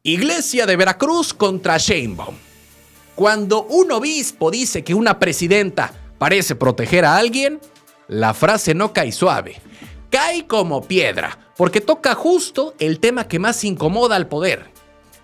Iglesia de Veracruz contra Sheinbaum. Cuando un obispo dice que una presidenta parece proteger a alguien, la frase no cae suave, cae como piedra, porque toca justo el tema que más incomoda al poder: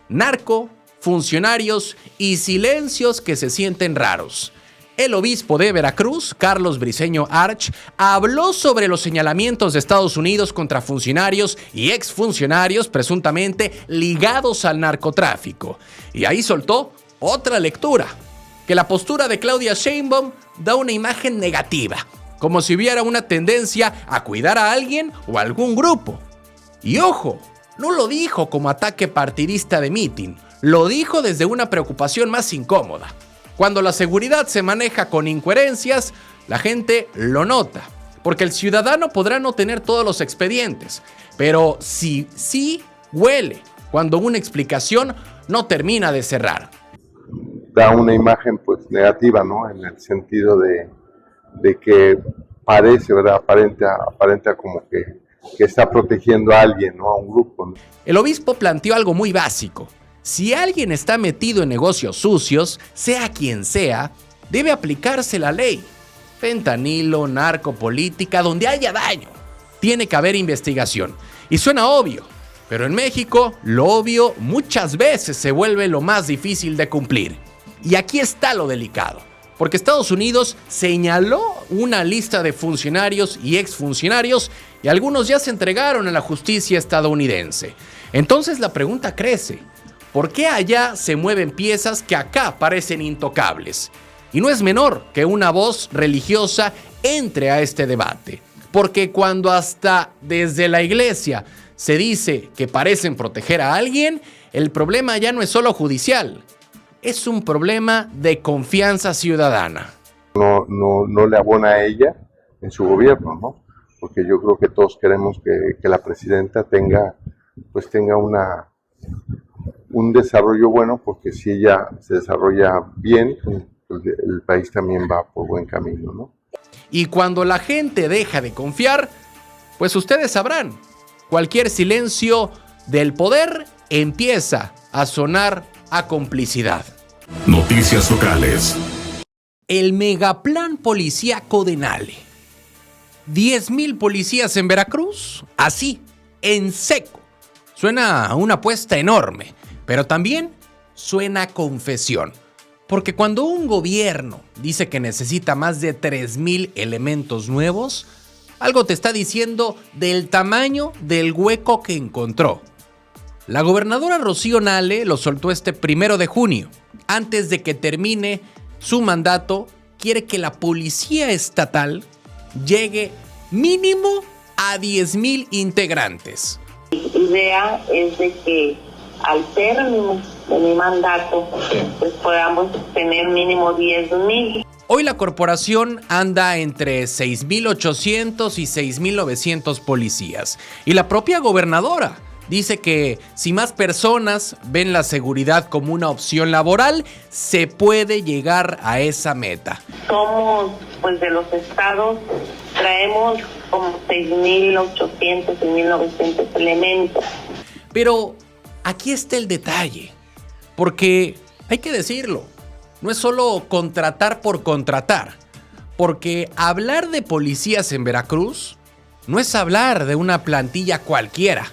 narco, funcionarios y silencios que se sienten raros. El obispo de Veracruz, Carlos Briceño Arch, habló sobre los señalamientos de Estados Unidos contra funcionarios y exfuncionarios presuntamente ligados al narcotráfico. Y ahí soltó otra lectura, que la postura de Claudia Sheinbaum da una imagen negativa, como si hubiera una tendencia a cuidar a alguien o a algún grupo. Y ojo, no lo dijo como ataque partidista de mitin, lo dijo desde una preocupación más incómoda. Cuando la seguridad se maneja con incoherencias, la gente lo nota, porque el ciudadano podrá no tener todos los expedientes, pero sí huele cuando una explicación no termina de cerrar. Da una imagen pues negativa, ¿no? En el sentido de que parece, ¿verdad? Aparenta como que está protegiendo a alguien, ¿no? A un grupo, ¿no? El obispo planteó algo muy básico. Si alguien está metido en negocios sucios, sea quien sea, debe aplicarse la ley. Fentanilo, narcopolítica, donde haya daño, tiene que haber investigación. Y suena obvio, pero en México lo obvio muchas veces se vuelve lo más difícil de cumplir. Y aquí está lo delicado, porque Estados Unidos señaló una lista de funcionarios y exfuncionarios y algunos ya se entregaron a la justicia estadounidense. Entonces la pregunta crece: ¿por qué allá se mueven piezas que acá parecen intocables? Y no es menor que una voz religiosa entre a este debate, porque cuando hasta desde la iglesia se dice que parecen proteger a alguien, el problema ya no es solo judicial, es un problema de confianza ciudadana. No le abona a ella en su gobierno, ¿no? Porque yo creo que todos queremos que la presidenta tenga un desarrollo bueno, porque si ella se desarrolla bien, pues el país también va por buen camino, ¿no? Y cuando la gente deja de confiar, pues ustedes sabrán, cualquier silencio del poder empieza a sonar a complicidad. Noticias locales. El megaplan policíaco de Nale. 10,000 policías en Veracruz, así, en seco. Suena a una apuesta enorme, pero también suena a confesión. Porque cuando un gobierno dice que necesita más de 3,000 elementos nuevos, algo te está diciendo del tamaño del hueco que encontró. La gobernadora Rocío Nale lo soltó este 1 de junio. Antes de que termine su mandato, quiere que la policía estatal llegue mínimo a 10,000 integrantes. Mi idea es de que al término de mi mandato, pues podamos tener mínimo 10,000. Hoy la corporación anda entre 6,800 y 6,900 policías. Y la propia gobernadora dice que si más personas ven la seguridad como una opción laboral, se puede llegar a esa meta. Somos, pues de los estados, traemos como 6,800, 6,900 elementos. Pero aquí está el detalle, porque hay que decirlo, no es solo contratar por contratar, porque hablar de policías en Veracruz no es hablar de una plantilla cualquiera,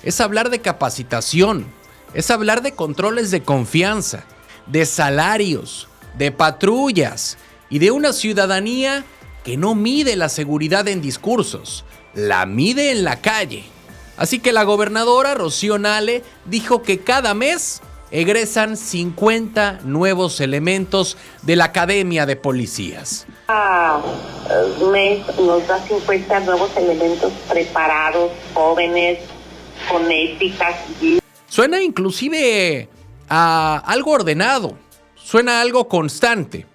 es hablar de capacitación, es hablar de controles de confianza, de salarios, de patrullas y de una ciudadanía que no mide la seguridad en discursos, la mide en la calle. Así que la gobernadora Rocío Nale dijo que cada mes egresan 50 nuevos elementos de la Academia de Policías. Cada mes nos da 50 nuevos elementos preparados, jóvenes, con ética. Suena inclusive a algo ordenado, suena a algo constante,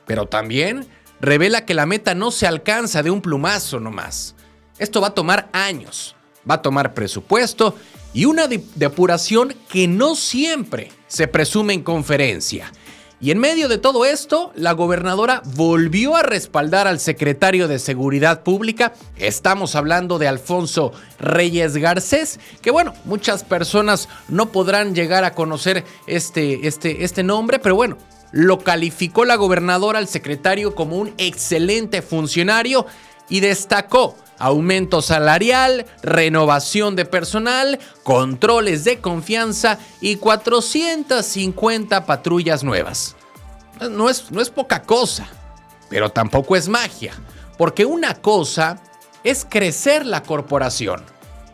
pero también revela que la meta no se alcanza de un plumazo nomás. Esto va a tomar años. Va a tomar presupuesto y una depuración que no siempre se presume en conferencia. Y en medio de todo esto, la gobernadora volvió a respaldar al secretario de Seguridad Pública. Estamos hablando de Alfonso Reyes Garcés, que bueno, muchas personas no podrán llegar a conocer este nombre, pero bueno, lo calificó la gobernadora al secretario como un excelente funcionario y destacó aumento salarial, renovación de personal, controles de confianza y 450 patrullas nuevas. No es poca cosa, pero tampoco es magia, porque una cosa es crecer la corporación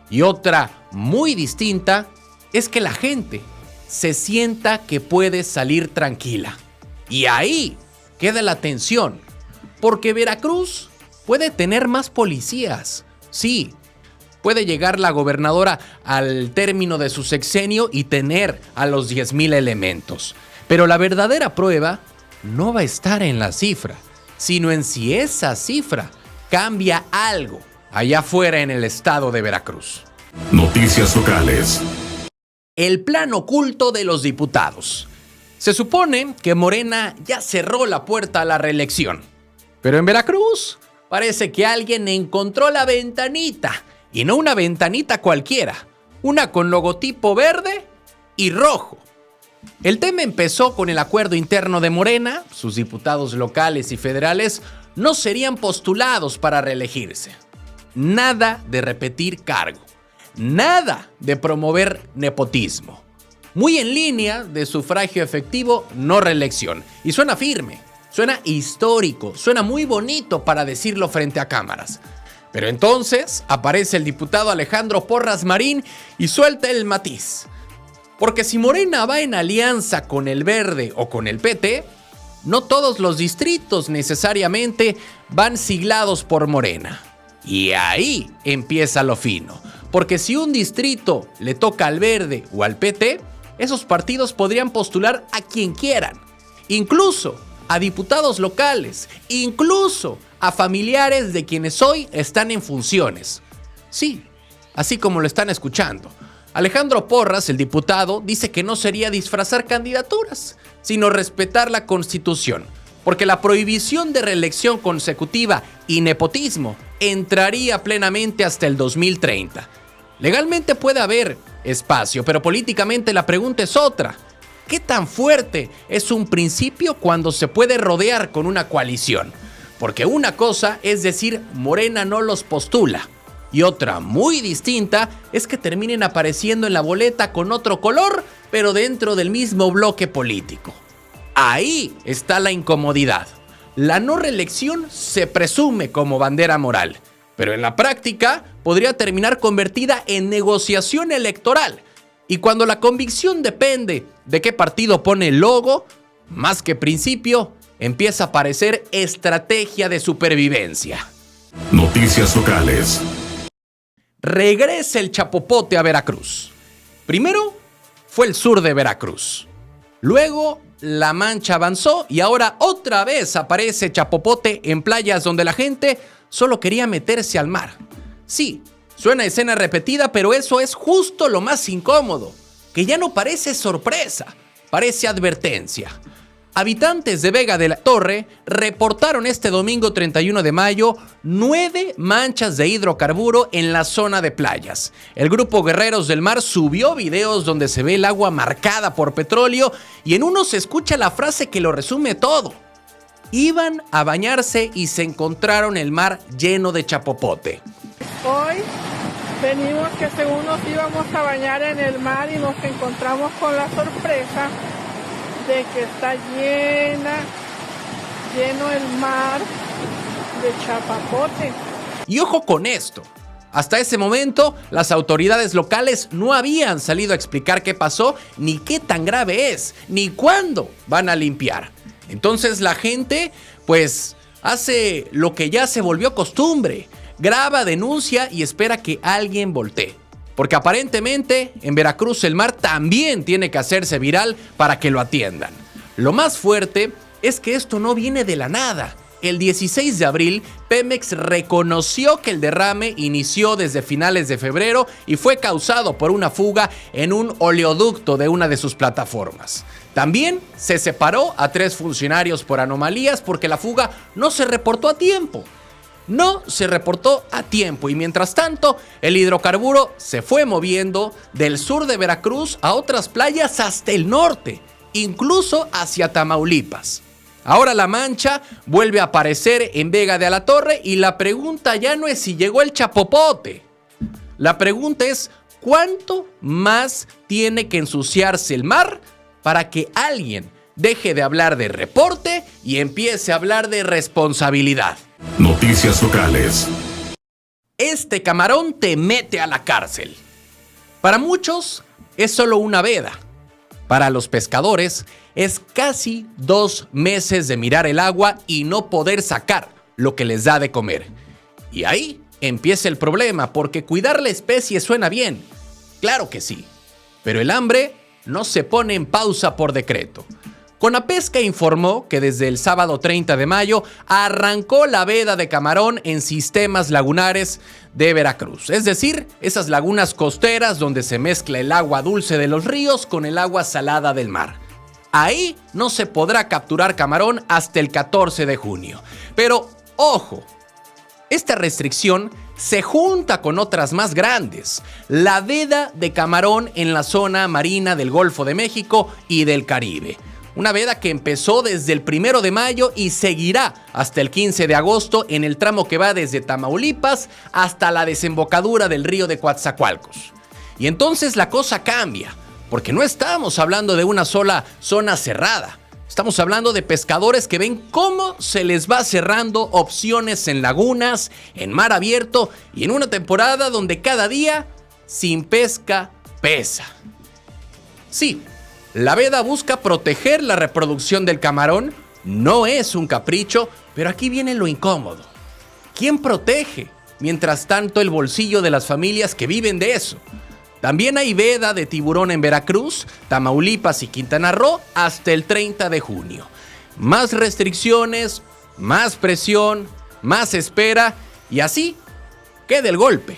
y otra muy distinta es que la gente se sienta que puede salir tranquila. Y ahí queda la tensión, porque Veracruz puede tener más policías. Sí, puede llegar la gobernadora al término de su sexenio y tener a los 10,000 elementos. Pero la verdadera prueba no va a estar en la cifra, sino en si esa cifra cambia algo allá afuera en el estado de Veracruz. Noticias locales. El plan oculto de los diputados. Se supone que Morena ya cerró la puerta a la reelección, pero en Veracruz parece que alguien encontró la ventanita, y no una ventanita cualquiera, una con logotipo verde y rojo. El tema empezó con el acuerdo interno de Morena. Sus diputados locales y federales no serían postulados para reelegirse. Nada de repetir cargo, nada de promover nepotismo. Muy en línea de sufragio efectivo, no reelección. Y suena firme. Suena histórico, suena muy bonito para decirlo frente a cámaras. Pero entonces aparece el diputado Alejandro Porras Marín y suelta el matiz. Porque si Morena va en alianza con el Verde o con el PT, no todos los distritos necesariamente van siglados por Morena. Y ahí empieza lo fino. Porque si un distrito le toca al Verde o al PT, esos partidos podrían postular a quien quieran. Incluso a diputados locales, incluso a familiares de quienes hoy están en funciones. Sí, así como lo están escuchando. Alejandro Porras, el diputado, dice que no sería disfrazar candidaturas, sino respetar la Constitución, porque la prohibición de reelección consecutiva y nepotismo entraría plenamente hasta el 2030. Legalmente puede haber espacio, pero políticamente la pregunta es otra. ¿Qué tan fuerte es un principio cuando se puede rodear con una coalición? Porque una cosa es decir, Morena no los postula, y otra muy distinta es que terminen apareciendo en la boleta con otro color, pero dentro del mismo bloque político. Ahí está la incomodidad. La no reelección se presume como bandera moral, pero en la práctica podría terminar convertida en negociación electoral. Y cuando la convicción depende de qué partido pone el logo, más que principio, empieza a parecer estrategia de supervivencia. Noticias locales. Regresa el chapopote a Veracruz. Primero fue el sur de Veracruz. Luego La Mancha avanzó y ahora otra vez aparece chapopote en playas donde la gente solo quería meterse al mar. Sí, suena escena repetida, pero eso es justo lo más incómodo, que ya no parece sorpresa, parece advertencia. Habitantes de Vega de la Torre reportaron este domingo 31 de mayo 9 manchas de hidrocarburo en la zona de playas. El grupo Guerreros del Mar subió videos donde se ve el agua marcada por petróleo y en uno se escucha la frase que lo resume todo. Iban a bañarse y se encontraron el mar lleno de chapopote. Hoy venimos que según nos íbamos a bañar en el mar y nos encontramos con la sorpresa de que está lleno el mar de chapopote. Y ojo con esto, hasta ese momento las autoridades locales no habían salido a explicar qué pasó, ni qué tan grave es, ni cuándo van a limpiar. Entonces la gente pues hace lo que ya se volvió costumbre, graba, denuncia y espera que alguien voltee. Porque aparentemente en Veracruz el mar también tiene que hacerse viral para que lo atiendan. Lo más fuerte es que esto no viene de la nada. el 16 de abril, Pemex reconoció que el derrame inició desde finales de febrero y fue causado por una fuga en un oleoducto de una de sus plataformas. También se separó a 3 funcionarios por anomalías porque la fuga no se reportó a tiempo. No se reportó a tiempo y mientras tanto el hidrocarburo se fue moviendo del sur de Veracruz a otras playas hasta el norte, incluso hacia Tamaulipas. Ahora la mancha vuelve a aparecer en Vega de la Torre y la pregunta ya no es si llegó el chapopote. La pregunta es ¿cuánto más tiene que ensuciarse el mar para que alguien deje de hablar de reporte y empiece a hablar de responsabilidad? Noticias locales. Este camarón te mete a la cárcel. Para muchos es solo una veda. Para los pescadores es casi 2 meses de mirar el agua y no poder sacar lo que les da de comer. Y ahí empieza el problema, porque cuidar la especie suena bien. Claro que sí, pero el hambre no se pone en pausa por decreto. Conapesca informó que desde el sábado 30 de mayo arrancó la veda de camarón en sistemas lagunares de Veracruz. Es decir, esas lagunas costeras donde se mezcla el agua dulce de los ríos con el agua salada del mar. Ahí no se podrá capturar camarón hasta el 14 de junio. Pero, ojo, esta restricción se junta con otras más grandes. La veda de camarón en la zona marina del Golfo de México y del Caribe. Una veda que empezó desde el 1 de mayo y seguirá hasta el 15 de agosto en el tramo que va desde Tamaulipas hasta la desembocadura del río de Coatzacoalcos. Y entonces la cosa cambia, porque no estamos hablando de una sola zona cerrada. Estamos hablando de pescadores que ven cómo se les va cerrando opciones en lagunas, en mar abierto y en una temporada donde cada día sin pesca pesa. Sí. La veda busca proteger la reproducción del camarón, no es un capricho, pero aquí viene lo incómodo. ¿Quién protege? Mientras tanto, el bolsillo de las familias que viven de eso. También hay veda de tiburón en Veracruz, Tamaulipas y Quintana Roo hasta el 30 de junio. Más restricciones, más presión, más espera y así queda el golpe.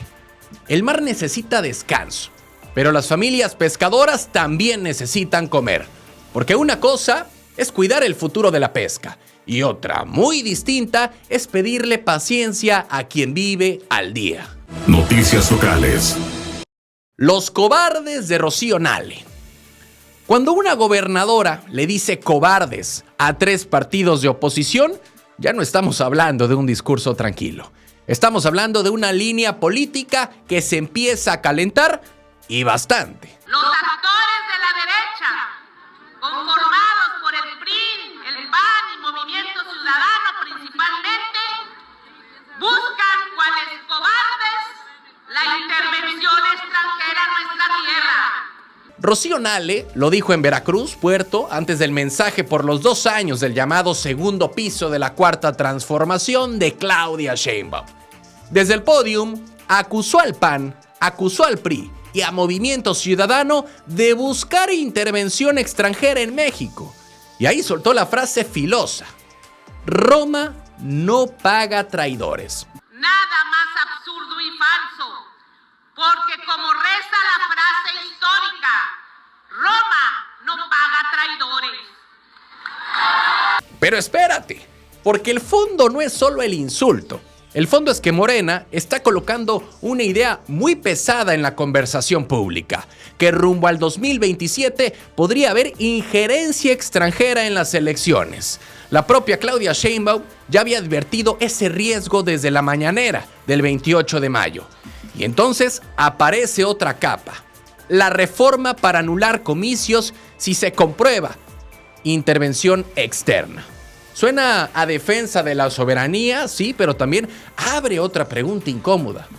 El mar necesita descanso. Pero las familias pescadoras también necesitan comer, porque una cosa es cuidar el futuro de la pesca y otra muy distinta es pedirle paciencia a quien vive al día. Noticias locales. Los cobardes de Rocío Nale. Cuando una gobernadora le dice cobardes a 3 partidos de oposición, ya no estamos hablando de un discurso tranquilo. Estamos hablando de una línea política que se empieza a calentar y bastante. Los actores de la derecha, conformados por el PRI, el PAN y Movimiento Ciudadano principalmente, buscan, cuales cobardes, la intervención extranjera en nuestra tierra. Rocío Nale lo dijo en Veracruz, Puerto, antes del mensaje por los 2 años del llamado segundo piso de la Cuarta Transformación de Claudia Sheinbaum. Desde el podium, acusó al PAN, acusó al PRI y a Movimiento Ciudadano de buscar intervención extranjera en México. Y ahí soltó la frase filosa: Roma no paga traidores. Nada más absurdo y falso, porque como reza la frase histórica, Roma no paga traidores. Pero espérate, porque el fondo no es solo el insulto. El fondo es que Morena está colocando una idea muy pesada en la conversación pública, que rumbo al 2027 podría haber injerencia extranjera en las elecciones. La propia Claudia Sheinbaum ya había advertido ese riesgo desde la mañanera del 28 de mayo. Y entonces aparece otra capa: la reforma para anular comicios si se comprueba intervención externa. Suena a defensa de la soberanía, sí, pero también abre otra pregunta incómoda.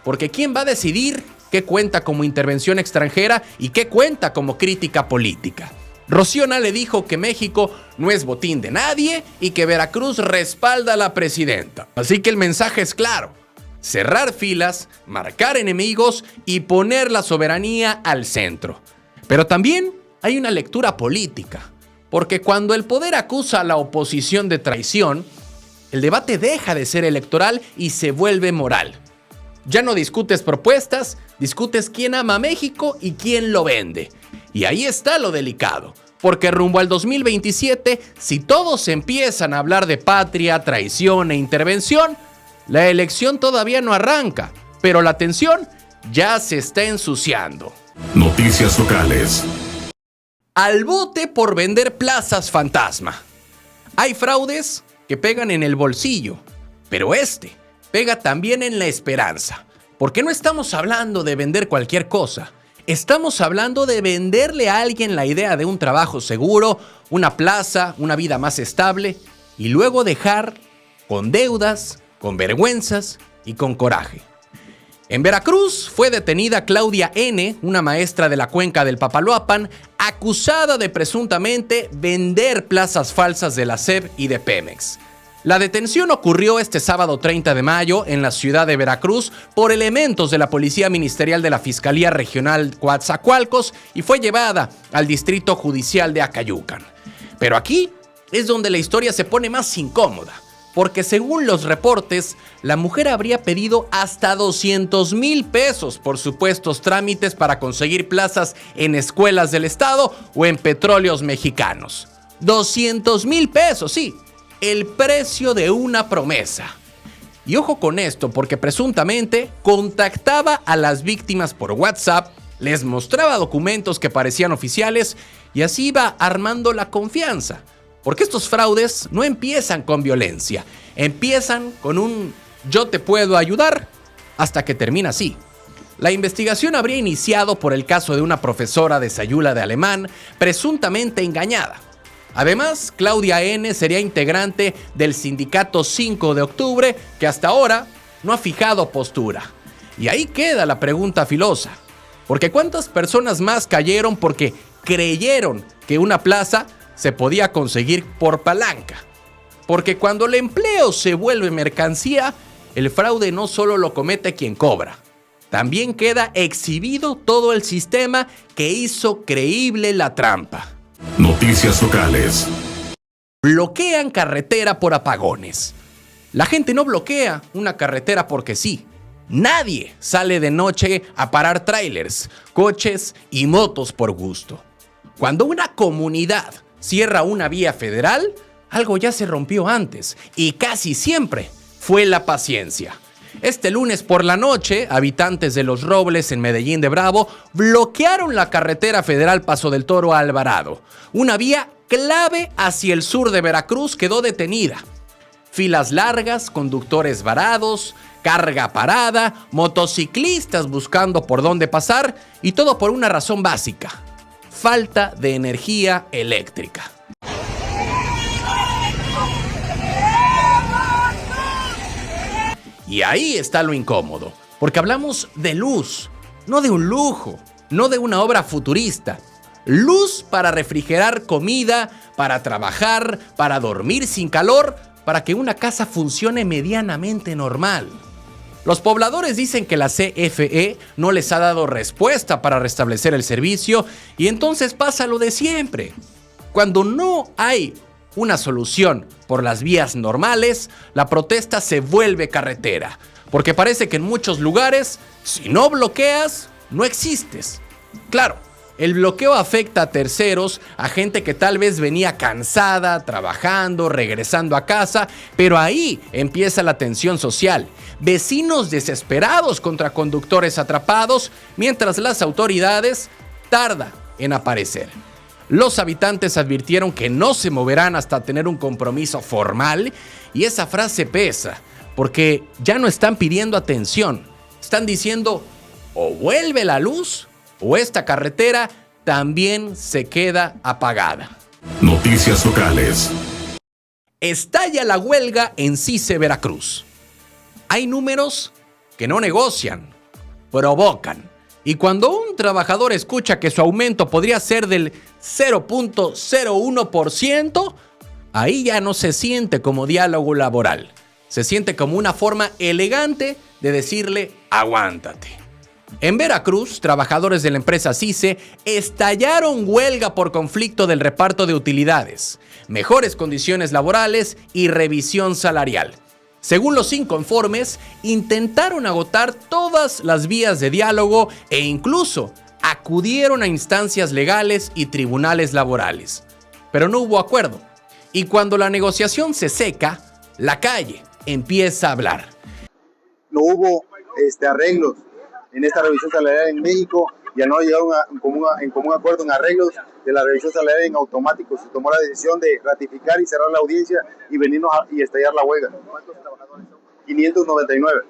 Porque ¿quién va a decidir qué cuenta como intervención extranjera y qué cuenta como crítica política? Rocío Nale dijo que México no es botín de nadie y que Veracruz respalda a la presidenta. Así que el mensaje es claro: cerrar filas, marcar enemigos y poner la soberanía al centro. Pero también hay una lectura política. Porque cuando el poder acusa a la oposición de traición, el debate deja de ser electoral y se vuelve moral. Ya no discutes propuestas, discutes quién ama a México y quién lo vende. Y ahí está lo delicado, porque rumbo al 2027, si todos empiezan a hablar de patria, traición e intervención, la elección todavía no arranca, pero la tensión ya se está ensuciando. Noticias locales. Al bote por vender plazas fantasma. Hay fraudes que pegan en el bolsillo, pero este pega también en la esperanza. Porque no estamos hablando de vender cualquier cosa. Estamos hablando de venderle a alguien la idea de un trabajo seguro, una plaza, una vida más estable, y luego dejar con deudas, con vergüenzas y con coraje. En Veracruz fue detenida Claudia N., una maestra de la cuenca del Papaloapan, acusada de presuntamente vender plazas falsas de la SEP y de Pemex. La detención ocurrió este sábado 30 de mayo en la ciudad de Veracruz por elementos de la Policía Ministerial de la Fiscalía Regional Coatzacoalcos y fue llevada al Distrito Judicial de Acayucan. Pero aquí es donde la historia se pone más incómoda, porque según los reportes, la mujer habría pedido hasta 200,000 pesos por supuestos trámites para conseguir plazas en escuelas del estado o en petróleos mexicanos. 200,000 pesos, sí, el precio de una promesa. Y ojo con esto, porque presuntamente contactaba a las víctimas por WhatsApp, les mostraba documentos que parecían oficiales y así iba armando la confianza. Porque estos fraudes no empiezan con violencia, empiezan con un "yo te puedo ayudar" hasta que termina así. La investigación habría iniciado por el caso de una profesora de Sayula de alemán presuntamente engañada. Además, Claudia N. sería integrante del sindicato 5 de octubre, que hasta ahora no ha fijado postura. Y ahí queda la pregunta filosa, porque ¿cuántas personas más cayeron porque creyeron que una plaza se podía conseguir por palanca? Porque cuando el empleo se vuelve mercancía, el fraude no solo lo comete quien cobra, también queda exhibido todo el sistema que hizo creíble la trampa. Noticias locales. Bloquean carretera por apagones. La gente no bloquea una carretera porque sí. Nadie sale de noche a parar trailers, coches y motos por gusto. Cuando una comunidad cierra una vía federal, algo ya se rompió antes y casi siempre fue la paciencia. Este lunes por la noche, habitantes de Los Robles en Medellín de Bravo bloquearon la carretera federal Paso del Toro a Alvarado. Una vía clave hacia el sur de Veracruz quedó detenida. Filas largas, conductores varados, carga parada, motociclistas buscando por dónde pasar y todo por una razón básica: falta de energía eléctrica. Y ahí está lo incómodo, porque hablamos de luz, no de un lujo, no de una obra futurista. Luz para refrigerar comida, para trabajar, para dormir sin calor, para que una casa funcione medianamente normal. Los pobladores dicen que la CFE no les ha dado respuesta para restablecer el servicio y entonces pasa lo de siempre. Cuando no hay una solución por las vías normales, la protesta se vuelve carretera, porque parece que en muchos lugares, si no bloqueas, no existes. Claro, el bloqueo afecta a terceros, a gente que tal vez venía cansada, trabajando, regresando a casa, pero ahí empieza la tensión social. Vecinos desesperados contra conductores atrapados, mientras las autoridades tardan en aparecer. Los habitantes advirtieron que no se moverán hasta tener un compromiso formal y esa frase pesa, porque ya no están pidiendo atención. Están diciendo o vuelve la luz o esta carretera también se queda apagada. Noticias locales. Estalla la huelga en CICE Veracruz. Hay números que no negocian, provocan. Y cuando un trabajador escucha que su aumento podría ser del 0.01%, ahí ya no se siente como diálogo laboral. Se siente como una forma elegante de decirle aguántate. En Veracruz, trabajadores de la empresa CICE estallaron huelga por conflicto del reparto de utilidades, mejores condiciones laborales y revisión salarial. Según los inconformes, intentaron agotar todas las vías de diálogo e incluso acudieron a instancias legales y tribunales laborales. Pero no hubo acuerdo. Y cuando la negociación se seca, la calle empieza a hablar. No hubo arreglos en esta revisión salarial en México y al no llegar en común acuerdo en arreglos de la revisión salarial en automático, se tomó la decisión de ratificar y cerrar la audiencia y venirnos y estallar la huelga. ¿Cuántos trabajadores son? 599.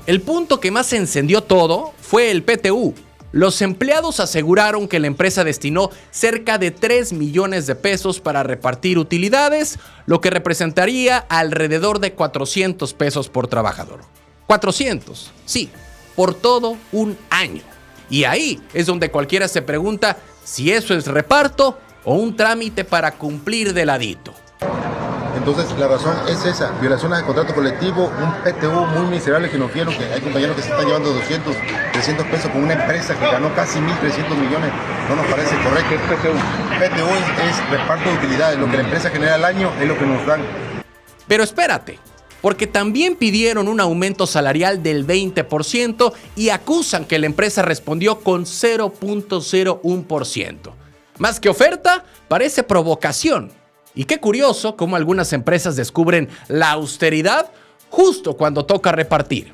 El punto que más encendió todo fue el PTU. Los empleados aseguraron que la empresa destinó cerca de 3 millones de pesos para repartir utilidades, lo que representaría alrededor de 400 pesos por trabajador. 400, sí, por todo un año. Y ahí es donde cualquiera se pregunta si eso es reparto o un trámite para cumplir de ladito. Entonces la razón es esa, violaciones de contrato colectivo, un PTU muy miserable que nos dieron, que hay compañeros que se están llevando 200, 300 pesos con una empresa que ganó casi 1.300 millones, no nos parece correcto. ¿Qué es PTU? PTU es reparto de utilidades, lo que la empresa genera al año es lo que nos dan. Pero espérate, porque también pidieron un aumento salarial del 20% y acusan que la empresa respondió con 0.01%. Más que oferta, parece provocación. Y qué curioso cómo algunas empresas descubren la austeridad justo cuando toca repartir.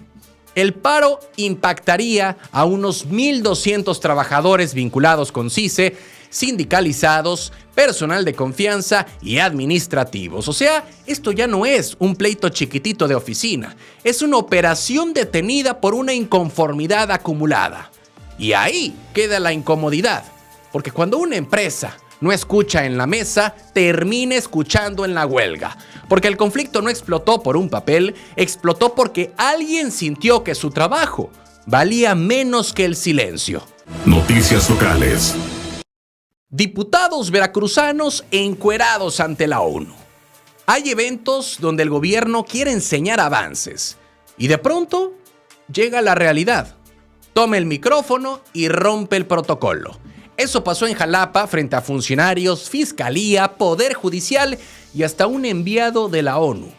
El paro impactaría a unos 1.200 trabajadores vinculados con CICE, sindicalizados, personal de confianza y administrativos. O sea, esto ya no es un pleito chiquitito de oficina, es una operación detenida por una inconformidad acumulada. Y ahí queda la incomodidad, porque cuando una empresa no escucha en la mesa, termina escuchando en la huelga. Porque el conflicto no explotó por un papel, explotó porque alguien sintió que su trabajo valía menos que el silencio. Noticias locales. Diputados veracruzanos encuerados ante la ONU. Hay eventos donde el gobierno quiere enseñar avances y de pronto llega la realidad. Toma el micrófono y rompe el protocolo. Eso pasó en Jalapa frente a funcionarios, fiscalía, poder judicial y hasta un enviado de la ONU.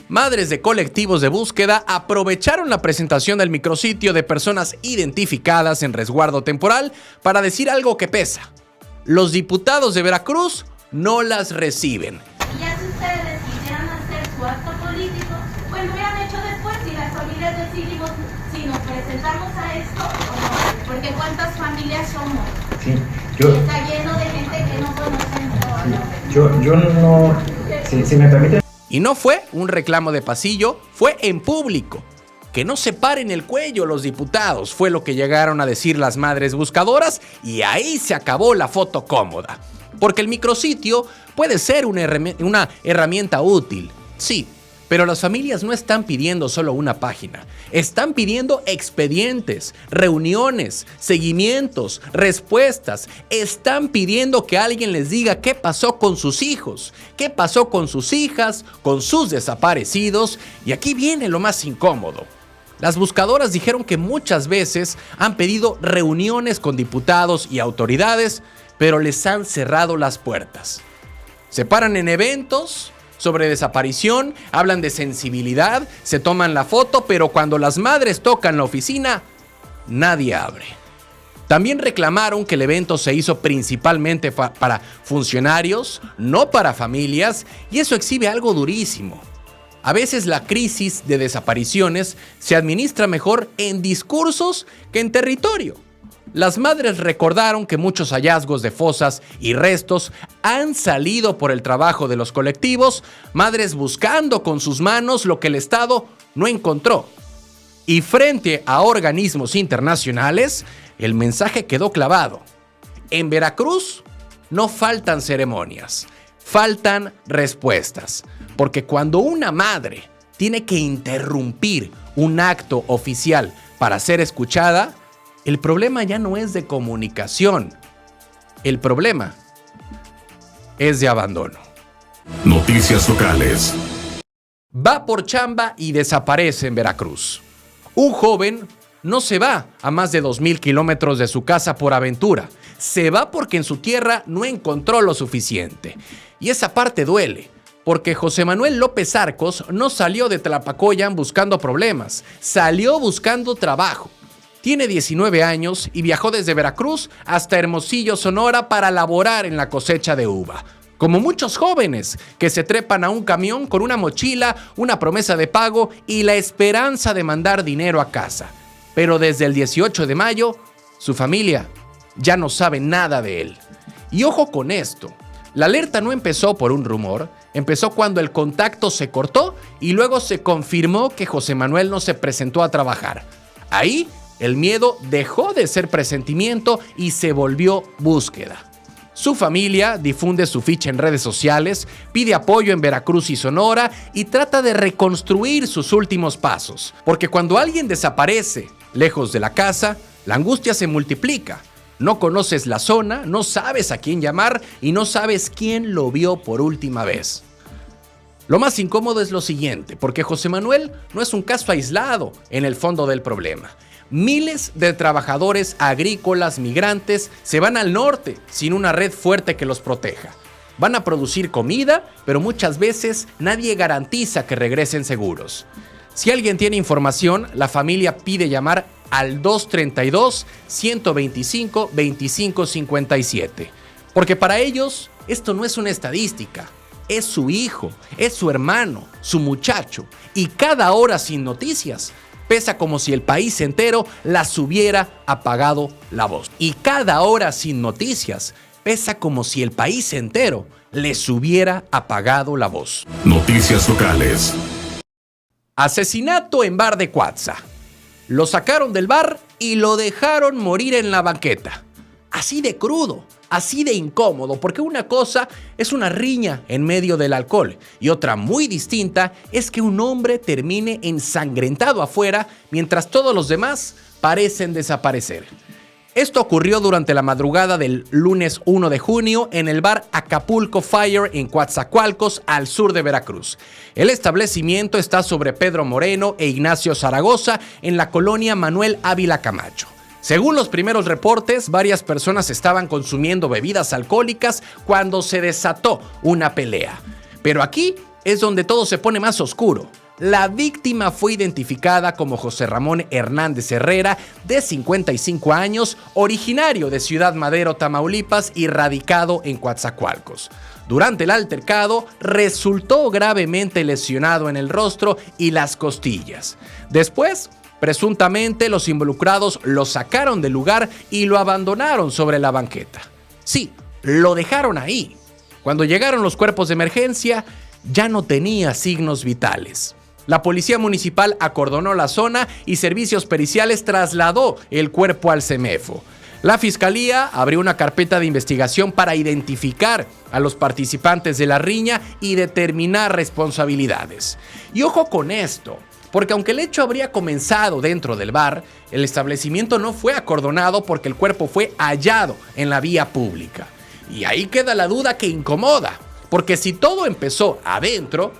Madres de colectivos de búsqueda aprovecharon la presentación del micrositio de personas identificadas en resguardo temporal para decir algo que pesa. Los diputados de Veracruz no las reciben. Y ya si ustedes quisieran hacer su acto político, pues lo hubieran hecho después y las familias decidimos si nos presentamos a esto o no. Porque ¿cuántas familias somos? Sí, está lleno de gente que no conocen todo. Yo no, si me permiten. Y no fue un reclamo de pasillo, fue en público. Que no se paren el cuello los diputados, fue lo que llegaron a decir las madres buscadoras y ahí se acabó la foto cómoda. Porque el micrositio puede ser una herramienta útil, sí, pero las familias no están pidiendo solo una página, están pidiendo expedientes, reuniones, seguimientos, respuestas, están pidiendo que alguien les diga qué pasó con sus hijos, qué pasó con sus hijas, con sus desaparecidos y aquí viene lo más incómodo. Las buscadoras dijeron que muchas veces han pedido reuniones con diputados y autoridades, pero les han cerrado las puertas. Se paran en eventos sobre desaparición, hablan de sensibilidad, se toman la foto, pero cuando las madres tocan la oficina, nadie abre. También reclamaron que el evento se hizo principalmente para funcionarios, no para familias, y eso exhibe algo durísimo. A veces la crisis de desapariciones se administra mejor en discursos que en territorio. Las madres recordaron que muchos hallazgos de fosas y restos han salido por el trabajo de los colectivos, madres buscando con sus manos lo que el Estado no encontró. Y frente a organismos internacionales, el mensaje quedó clavado. En Veracruz no faltan ceremonias, faltan respuestas. Porque cuando una madre tiene que interrumpir un acto oficial para ser escuchada, el problema ya no es de comunicación. El problema es de abandono. Noticias locales. Va por chamba y desaparece en Veracruz. Un joven no se va a más de 2,000 kilómetros de su casa por aventura. Se va porque en su tierra no encontró lo suficiente. Y esa parte duele, porque José Manuel López Arcos no salió de Tlapacoyan buscando problemas, salió buscando trabajo. Tiene 19 años y viajó desde Veracruz hasta Hermosillo, Sonora, para laborar en la cosecha de uva. Como muchos jóvenes que se trepan a un camión con una mochila, una promesa de pago y la esperanza de mandar dinero a casa. Pero desde el 18 de mayo, su familia ya no sabe nada de él. Y ojo con esto, la alerta no empezó por un rumor, empezó cuando el contacto se cortó y luego se confirmó que José Manuel no se presentó a trabajar. Ahí, el miedo dejó de ser presentimiento y se volvió búsqueda. Su familia difunde su ficha en redes sociales, pide apoyo en Veracruz y Sonora y trata de reconstruir sus últimos pasos. Porque cuando alguien desaparece lejos de la casa, la angustia se multiplica. No conoces la zona, no sabes a quién llamar y no sabes quién lo vio por última vez. Lo más incómodo es lo siguiente, porque José Manuel no es un caso aislado en el fondo del problema. Miles de trabajadores agrícolas migrantes se van al norte sin una red fuerte que los proteja. Van a producir comida, pero muchas veces nadie garantiza que regresen seguros. Si alguien tiene información, la familia pide llamar al 232-125-2557. Porque para ellos esto no es una estadística, es su hijo, es su hermano, su muchacho. Y cada hora sin noticias pesa como si el país entero las hubiera apagado la voz. Y cada hora sin noticias pesa como si el país entero les hubiera apagado la voz. Noticias locales. Asesinato en bar de Cuautla. Lo sacaron del bar y lo dejaron morir en la banqueta. Así de crudo, así de incómodo, porque una cosa es una riña en medio del alcohol y otra muy distinta es que un hombre termine ensangrentado afuera mientras todos los demás parecen desaparecer. Esto ocurrió durante la madrugada del lunes 1 de junio en el bar Acapulco Fire en Coatzacoalcos, al sur de Veracruz. El establecimiento está sobre Pedro Moreno e Ignacio Zaragoza en la colonia Manuel Ávila Camacho. Según los primeros reportes, varias personas estaban consumiendo bebidas alcohólicas cuando se desató una pelea. Pero aquí es donde todo se pone más oscuro. La víctima fue identificada como José Ramón Hernández Herrera, de 55 años, originario de Ciudad Madero, Tamaulipas y radicado en Coatzacoalcos. Durante el altercado, resultó gravemente lesionado en el rostro y las costillas. Después, presuntamente, los involucrados lo sacaron del lugar y lo abandonaron sobre la banqueta. Sí, lo dejaron ahí. Cuando llegaron los cuerpos de emergencia, ya no tenía signos vitales. La policía municipal acordonó la zona y servicios periciales trasladó el cuerpo al CEMEFO. La fiscalía abrió una carpeta de investigación para identificar a los participantes de la riña y determinar responsabilidades. Y ojo con esto, porque aunque el hecho habría comenzado dentro del bar, el establecimiento no fue acordonado porque el cuerpo fue hallado en la vía pública. Y ahí queda la duda que incomoda, porque si todo empezó adentro,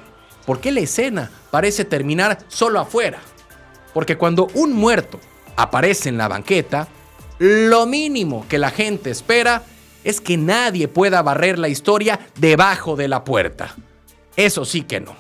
¿por qué la escena parece terminar solo afuera? Porque cuando un muerto aparece en la banqueta, lo mínimo que la gente espera es que nadie pueda barrer la historia debajo de la puerta. Eso sí que no.